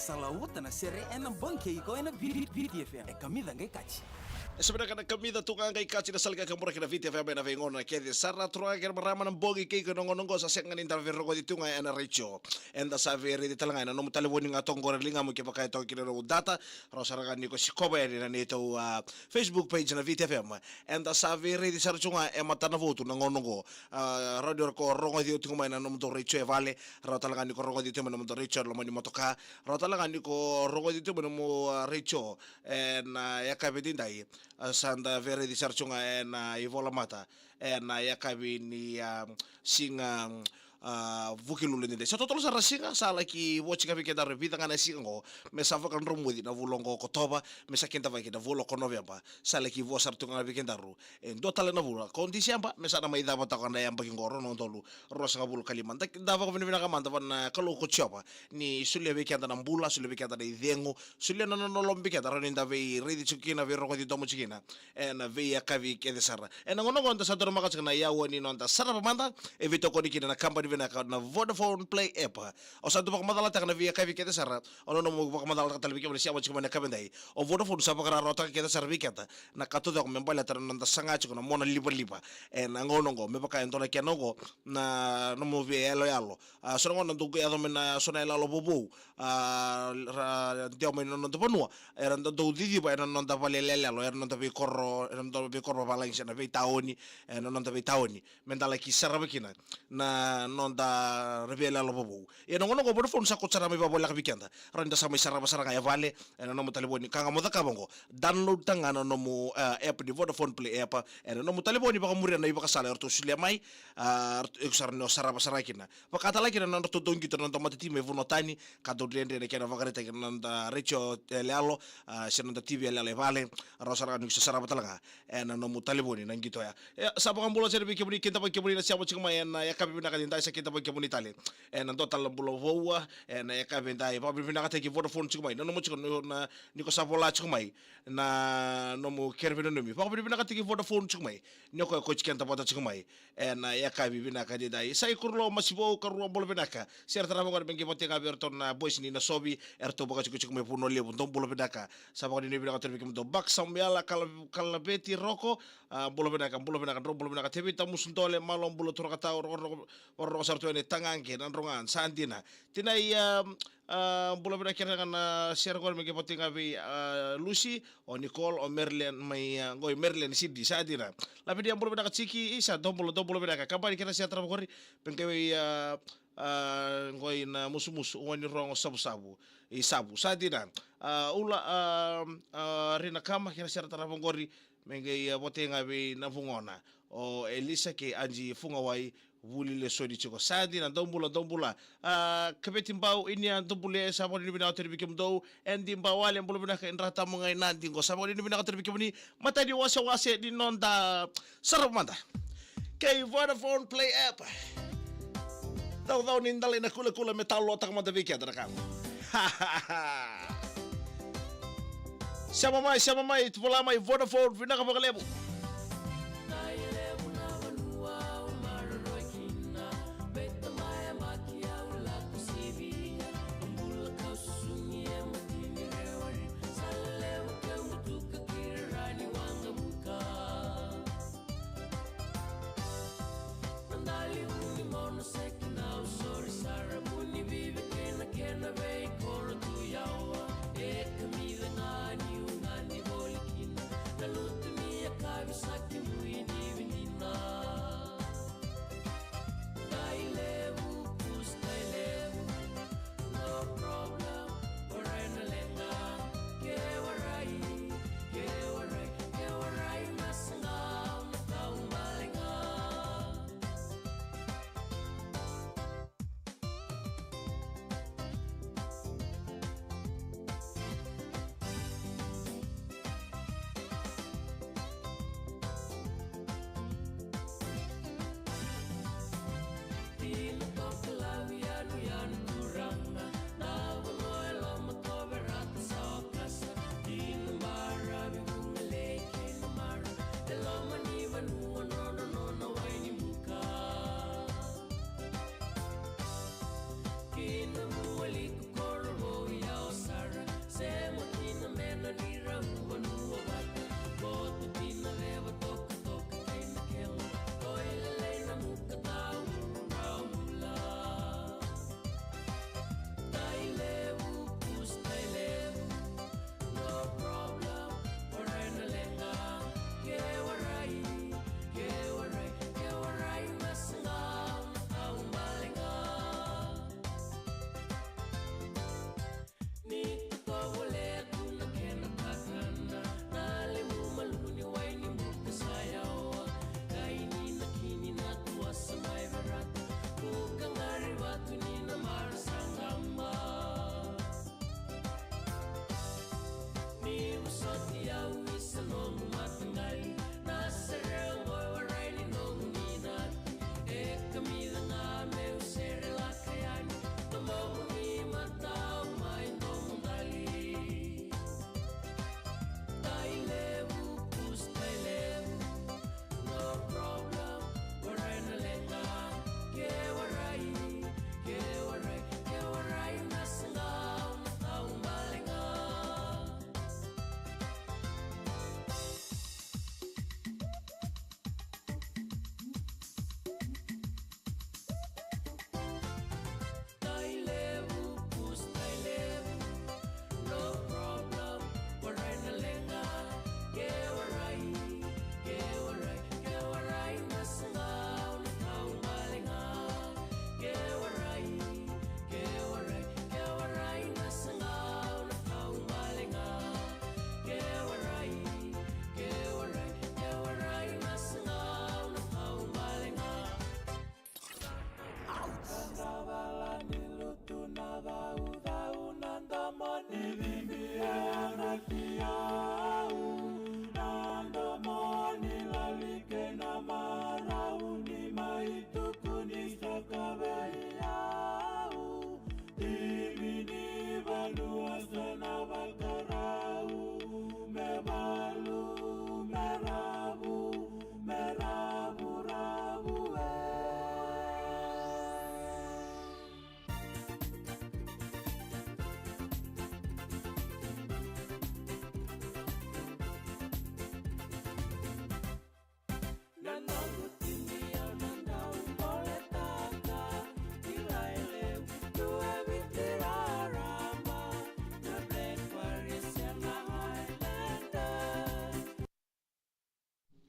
Salautana sere ena banke iko ena VTFM kamida ngai kachi sebenarnya kamida tunga ngai kachi na salga kamura kina VTFM na vengona kede sarra troa ker marama na bogi ke kono ngongo sa senga ninta verro di tunga ena richo enda saveri di talanga no mutaleboni ngato ngore linga mu ke pakai to kire ro data rosaraga niko sikoba ena neto Facebook page na VTFM enda saveri di sarchunga e matana votu na ngongo radio ko rongo di tunga ena no muto richo e vale ro talanga niko rongo di tunga no muto richo lo mani motoka ro talanga niko rongo di tunga no mo richo na yakabedindai sanda vere di sarchunga na ivola mata na yakabi ni singa vukilule nende so totolo sara singa sala ki watch ka vikenda repita ngana singo me sava kan rumudi na vulongo kotoba me sakenta vai kita vulo ko november sala ki vo sartunga vikenda ru ndo tala na vula kondisi amba me sana mai dava ta kana yamba ki ngoro no tolu rosa ka vul kalimanta dava ko vina ka manta van kalo ko chopa ni sulle vikenda na mbula sulle vikenda de dengo sulle no lombi kenda ro ninda ve redi chukina ve ro ko di tomo chikina na ve ya kavi ke de sara ngono ngonda sadoro makats na yawo ni nonda sara pamanda evito ko dikina na company na Vodafone Play app o sa dupak madala ta na via kavi kete sara ono no mo madala ta talbike mo siya mo chikma na kabendai o Vodafone sa pakara rota kete sara vikata na katuda ko membala ta na sanga chiko na mona liba na ngono ngo me paka entona ke nogo na no mo via yalo so ngono ndugo ya do na sona yalo bobo ndio mo no to panua era ndo didi ba no nda vale lelo era no be korro bala na be taoni no nda be taoni mendala ki sara bikina na nonda revela lo bobo e no ngono go Vodafone sa ko tsara me babola ka bikenda randa sa mai sara basara ya vale no mo taliboni kanga mo ka bongo download tanga no mo app di Vodafone Play app no mo taliboni ba ko muri na iba ka sala to sile mai eksar no sara basara kina pakata lagi no to dongi to no matiti me vonotani ka do lende ne kena vagareta no da recho lealo se no da TV le vale rosara no sara batalaga no mo taliboni nan gito ya sa ba kambulo se be kebuni kinta ba kebuni na siya mo chikma ya kabi na kadinda sa kita ba kebuni tale nando tal bulo voa na ya kabi dai ba bina ka teki Vodafone chikma no mo chikno na niko sabola chikma na no mo kervino no mi ba bina ka teki Vodafone chikma no ko chikenta bota chikma na ya kabi bina ka dai sai kurlo masibo karro bolo bina ka ser tra mo bengi bote ka berto na boys ni na sobi erto ba chikma puno le bon bolo bina ka sa ba ni bina ka terbi do bak sambiala kala beti roko bolo bina ka tebi tamus ndole malom bolo tro kata or sarto ne tanganke nan rongan santina tinai bolo bina kira kan share ko me ke potinga vi Lucy o Nicole o Merlin mai ngoi Merlin sidi sadina labi dia bolo bina ka chiki isa dombolo bina ka kabari kira sia tra kori penke ngoi na musu wani rongo sabu sadina rina kama kira sia tra kori menge potinga vi na fungona o Elisa ke anji fungawai vuli le sodi chiko sadi na dombula kabeti mbau ini an dombule sabon ini bina terbi kemdo endi mbawale mbulu bina ka inrata mo ngai nanti go sabon ini bina terbi kemni mata di wasa di nonda sarap mata kay Vodafone Play app. Daw nindali na kula-kula metal otak mo davikya drakam. Siapa mai pula mai Vodafone vina kapakalebu.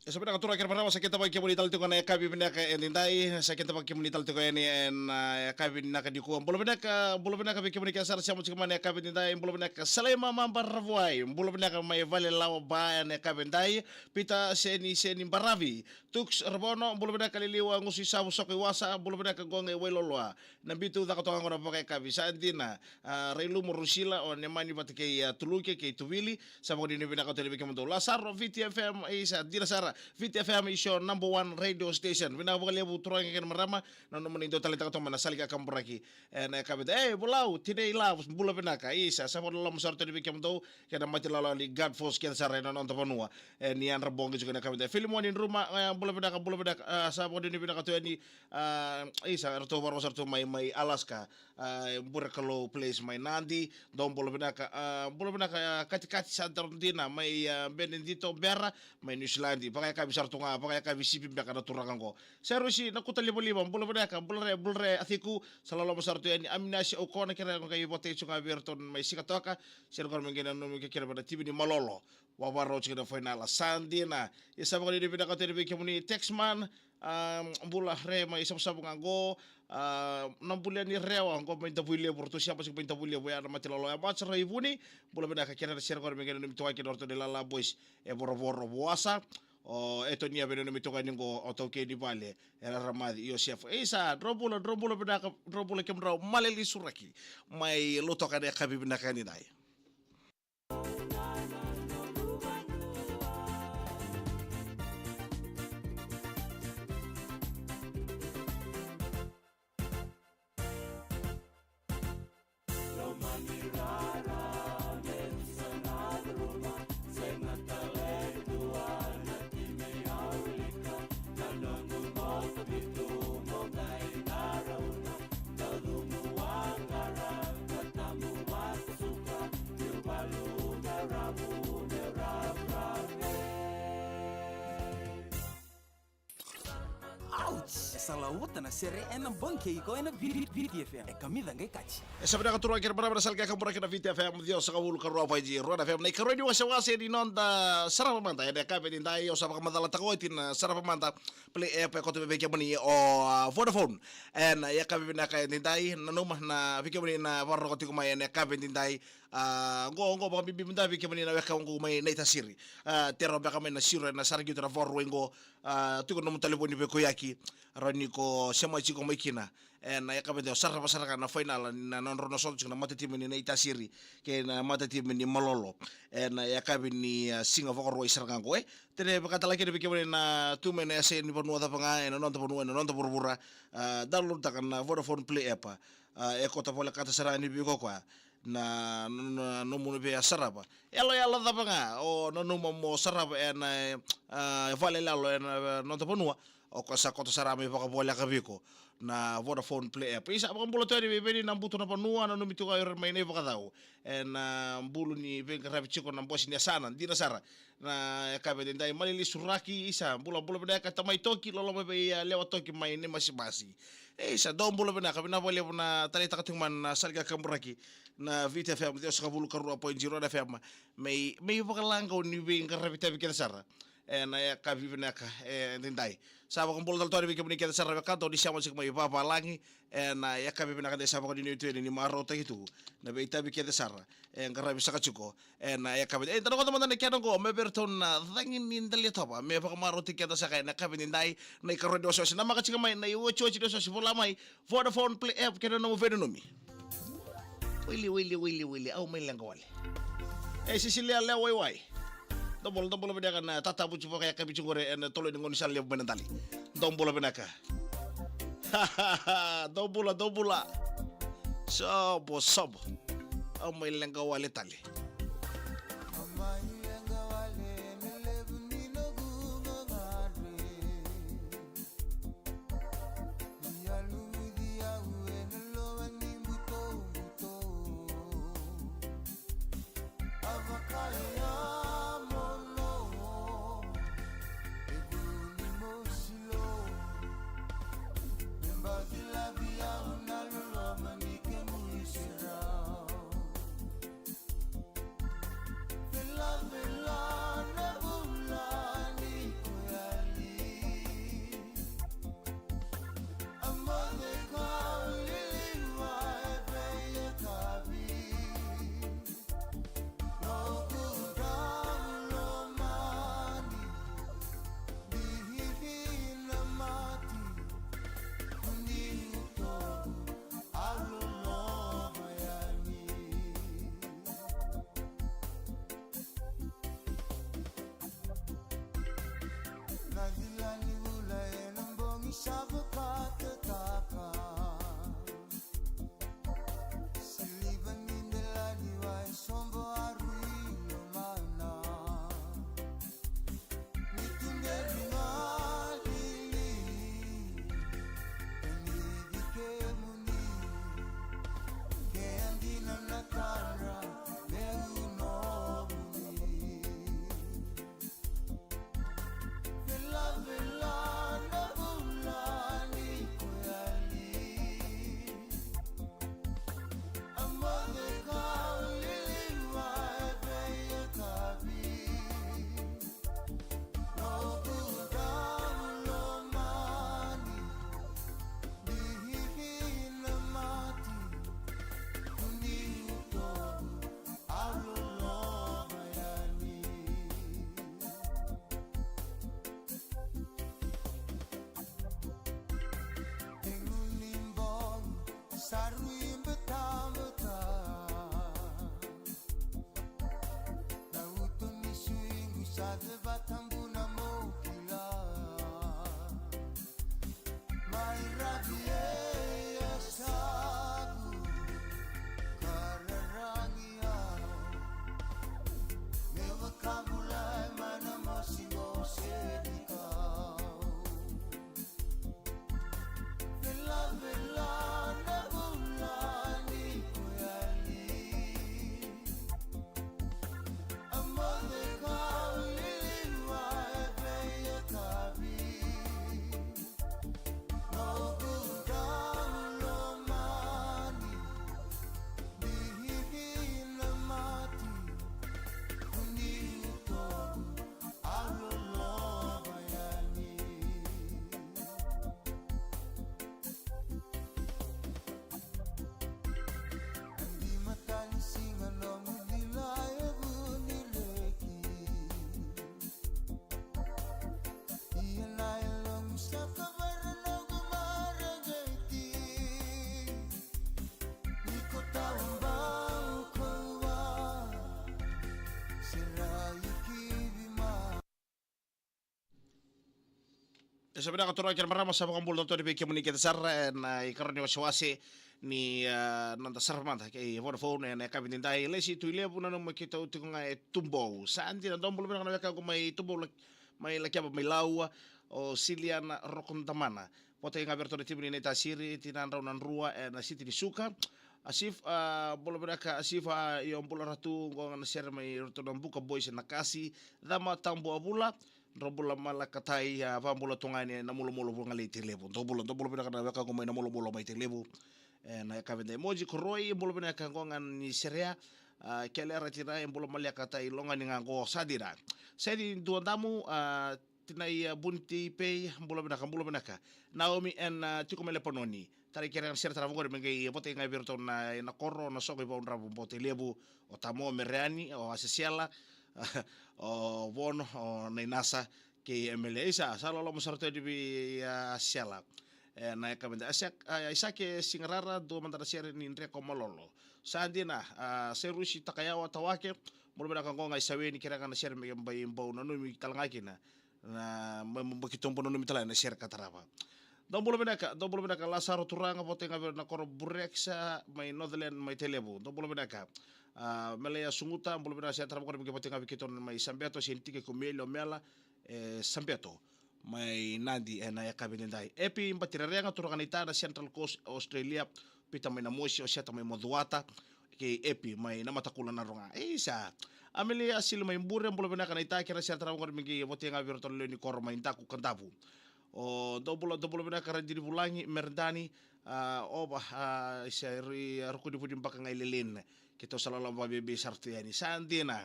Sebenarnya katura kira pertama sakit apa kimun ital tukan ya kabi benda ka endindai sakit apa kimun ital tukan ini en kabi benda ka dikuam bulu benda ka kimun ka sar siamu cikuman ya kabi benda bulu benda ka salema mambar ravuai bulu benda ka mai vale lawa ba ya kabi benda pita seni baravi tux rebono bulu benda ka liliwa ngusi sabu soki wasa bulu benda ka gonge weloloa nambitu da katonga ngona pakai kabi saantina reilu murusila o nemani batike ya tuluke ke tuwili sama di benda ka telebi kimun Lasaro VTFM isa dira sara VTFM is your number one radio station. Vinavakalia buturangi kan marama na naman ito talita katong manasalika kamburaki. And kabit bulau today love bula pinaka isa sa pala mo sarto ni bikem do kada mati lalali God force ken sa rena non tapanua. And yan rabong juga na kabit. Filimon in ruma bula pinaka sa pala ni pinaka to ni isa arto baro sarto may Alaska Burakalo place may Nandi don bula pinaka kati sa Antarctica may Benedito Berra may New Zealand pakai kabi sarto nga pakai kabi sipi baka naturakan ko serusi nakutalibo-libo bula pinaka bulre atiku salalo sarto ni aminasi o kona kira ko kay bote chu Berton may sikatoka sir ko mengena no kira pada tibi ni malolo wawaro chika final sandina isa ba ni pinaka tiri kemuni Texman bula re may isap-sap nga go nambulian ni rewa ko may tabuile porto siapa sing tabuile boya na matilolo ya match raibuni bula pinaka kira sir ko mengena no mituwa kina orto de la boys e boroboro boasa o eto niya beno mitoka ningo otoke di vale era ramadi Yosef isa drobula pinaka drobula kemra maleli suraki may luto ka de kabi pinaka ni dai. Salawuta na sere ena banke iko ena VTFM kamida ngai kachi Sabi na katurang kira para salga ka mura kina VTFM Dios sa kawul karuwa pa ji Roda FM na ikarodi wasa di nonda sarapa manta ya ka pedin dai o sa madala tako tin sarapa manta play app ko to beke mani o Vodafone en ya ka bina ka din dai nanuma na beke mani na warro ko tikumay ya ka pedin dai ngo ba bibi manda beke mani na ka ngo may naita siri tero ba ka may na siro na sargi tra vorro ngo tuko no telefoni be ko yaki rani ko sema chiko makina en ya ka bende sarapa saraka na final na non rono so na mata timu ni naita siri ke na mata timu ni malolo en ya ka ni singa vokoro isaranga ko tere bakata lagi beke mani na tume na se ni panu ada panga en non to burbura download takan Vodafone Play app e ko ta pola kata sarani bi ko kwa na no mo be saraba yalo da panga o no mo saraba en vale lalo en non to panu o ko sa ko to sarami pa bola ka biko na Vodafone Play app isa pa bulo tani be na buto na panua na no mitu ka yor may ne pa daw en bulu ni be grabe chiko na boss ni sana di na sara na ka be dai malili suraki isa bulo be ka tamay toki lolo be lewa toki may ne masibasi isa dom bulo be na ka na bole na tali ta katingman na salga kamburaki na VTFM Dios ka bulu karu point 0 FM may pa langaw ni be grabe tabi ka sara na ya ka vivina ka dai sabo kung bultal tori bigyan ni kita sa kanto di siya mo sig may papalangi na ya ka vivina ka de sabo ko ni ni marota itu na be itabi kita sara ngarabi sa kachuko na ya ka tanong ko naman na kaya ko may berton na dangin ni dali to pa may pa marota kita sa kay na ka dai na ikarodo so na makachika may na iwocho chido so sibula may Vodafone Play app kaya no mo venomi Willy au may lang kawali Cecilia leway Tombol beda kan tata bu cipo kayak kabi cungore en tolo ni ngoni salle benen tali. Tombol beda ka. Dobula. Sobo. Amay lang wale tali. Sabi na katuroy kaya marama sa mga bulto ni Biki Muniki Tasar na ikaroon ni wasawasi ni Nanda Sarmanta kay Vodafone na kabinintay lesi tuile po na nung makita uti ko nga tumbo saan din ang dombol na kanawaka kung may tumbo may lakyaba may lawa o silian rokontamana pote nga berto de timni neta siri tinanraw nan rua na city ni suka asif bolo ka asif yung bola ratu ko nga share may ruto ng buka boys na kasi dama tambo abula robula malakatai pambulo tungani na mulo-mulo nga liti lebu dobulo bina kana ka ko may na mulo-mulo may lebu na kabende emoji ko roy bulo bina ka ko nga ni seria kele ratira en bulo malakatai longa ni nga ko sadira sedi duandamu tinay bunti pay bulo bina ka Naomi en tikomele pononi tari kira ser tra ngor mengay bote nga virto na korro na sokoi pa unra bote lebu o tamo merani o asesiala o bono o nasa ke MLA sa salo lo masarto di siala na kabenda asak isake singrara do mantara sere ni ndre ko mololo sandina serusi takayawa tawake mulbana kan ko ngai sawe ni kira kan sere me mbay mbaw na no mi talangakina na mbakitompo no mi talana sere kataraba do bulbana ka lasaro turanga bote nga na kor bureksa may Northern may telebu do bulbana ka melea sunguta bulbana sia trabo ko bote nga bikiton may sambeto sintike ko melo mela sambeto may nandi na yakabinindai epi mbatirarenga turanganita na Central Coast Australia pita may namosi o sia may moduata ke epi may namatakula na ronga isa ameli asil may mbure bulbana ka na itakira sia trabo ko bote nga virtual ni kor may intaku kantabu o dobulo bina kara diri bulangi merdani oba seri ruku di pudin baka ngailelin kita salala babe sartiani sandina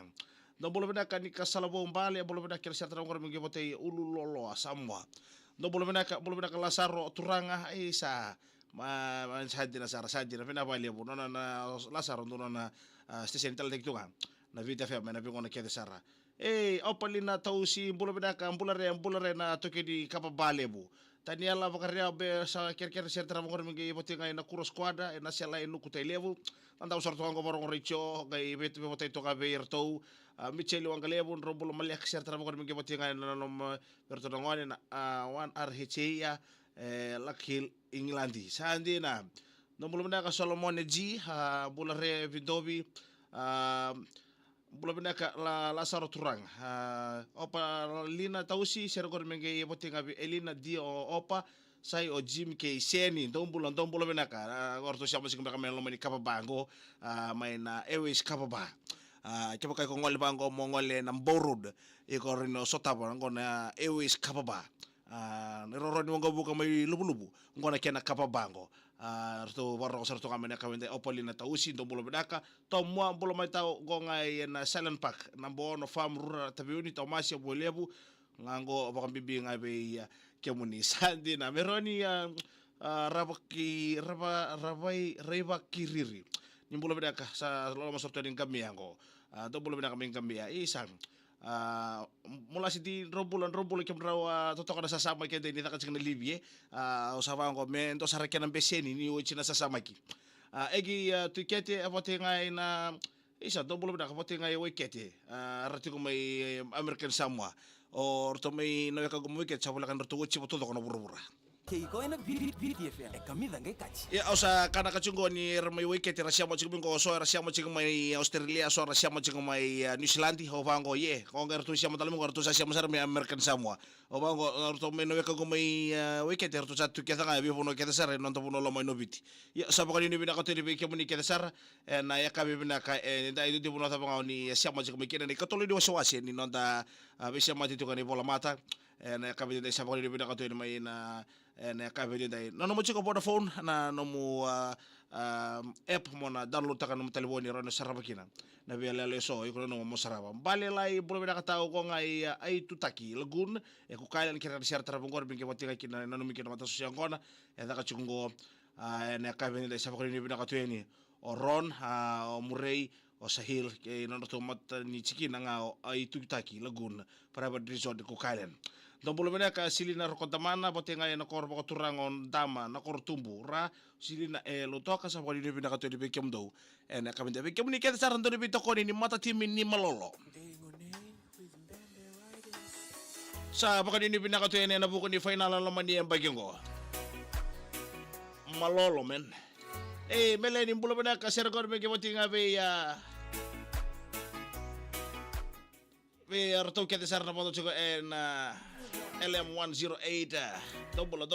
dobulo bina kan kasalabo mbali bulo bina kira sartra ngor mingi bote ululolo asamwa dobulo bina ka lasaro turanga isa ma sadina pina bali bu nona na lasaro nona stesen tal tek tunga na vita fe na bingona kede sara opalina tausi bulare na toke di kapabale bu Taniela vakaria be sa kira-kira ser tra ngor mingi poti ngai na kuro squadra e na sela inu kutai levu anda usar to ngo borong richo ngai betu be potai to ka be irto micheli wanga levu robulo malek ser tra ngor mingi poti ngai na nom berto ngone na wan RHC ya Lakhil Englandi sandi na nombulo mena ka Solomon G bulare Vidovi bulan benda ka la Lazaro Turang opa Lina Tausi sergor menge poti ngabi Elina Dio opa sai o Jim K Seni dombulan benda ka orto siapa sing mereka melo meni kapa bango main Airways kapa ba coba kai ko ngol bango mo ngole nam borud e ko rino sotaba ngona Airways kapa ba nero ni wonga buka mai lubu ngona kena kapa bango to warro sarto kamene kawende Opolina Tausi do bolo bedaka to mo bolo mai tau go ngai na Silent Park na bono farm rura tabiuni to masi bolebu ngango bakam bibi ngai be kemuni sandi na meroni reba kiriri ni bolo bedaka sa lo masorto din kami ango do bolo bedaka min kami isang mula sidi rombulan kem rawa toto kana sasama ke ni takat sing libye usava ngo men to sarake nan beseni ni o china sasama ki egi tikete apote ngai na isa do bolo beda apote ngai wikete rati ko mai American Samoa or to mai no ka go wiket sabula kan to uchi boto kono burubura Keiko ena VTFM kamida ngai kachi ya usa kana kachungo ni mai wikete rasia mo chigum ko so rasia mo chigum mai Australia so rasia mo chigum mai New Zealand ho bango ye ko ngar tu sia mo talmo ngar tu sia mo sar mai American Samoa o bango ngar to mai no ka go mai wikete tu satu keta ngai bi bono keta sar non to bono lo mai no biti ya sa ko ni bina ko te bi ke moni keta sar na ya ka bi bina ka da itu di bono ta bango ni sia mo chigum kena ni ka to lo di so wase ni non da bi sia mo tu ka ni bola mata na ka bi de sa ko ni bina ko te mai na na ka be dai no mo chiko Vodafone na no mo app mo na download taka no telefoni ro no saraba kina na be lele so iko no mo saraba bale lai bolo be kata ko ngai ai tutaki lagun e ko kailan kira share tra ngor binge motiga kina no mi kina mata so ngona e taka chungo na ka be dai sabako ni be ka tueni o ron o murei o sahil ke no to mata ni chikina nga ai tutaki lagun para ba resort ko kailan don bolo bena ka silina ro kontamana bote ngai na kor boko turangon dama na kor tumbu ra silina lo toka sa boli ni bina ka to di bekem do na ka bende bekem ni keta saran do di bitoko ni mata timi ni malolo sa baka ni bina ka to na buko ni final la mani en bagengo malolo men mele ni bolo bena ka sergor be boti ngabe ya be arto keta sarna bodo chiko en LM108 double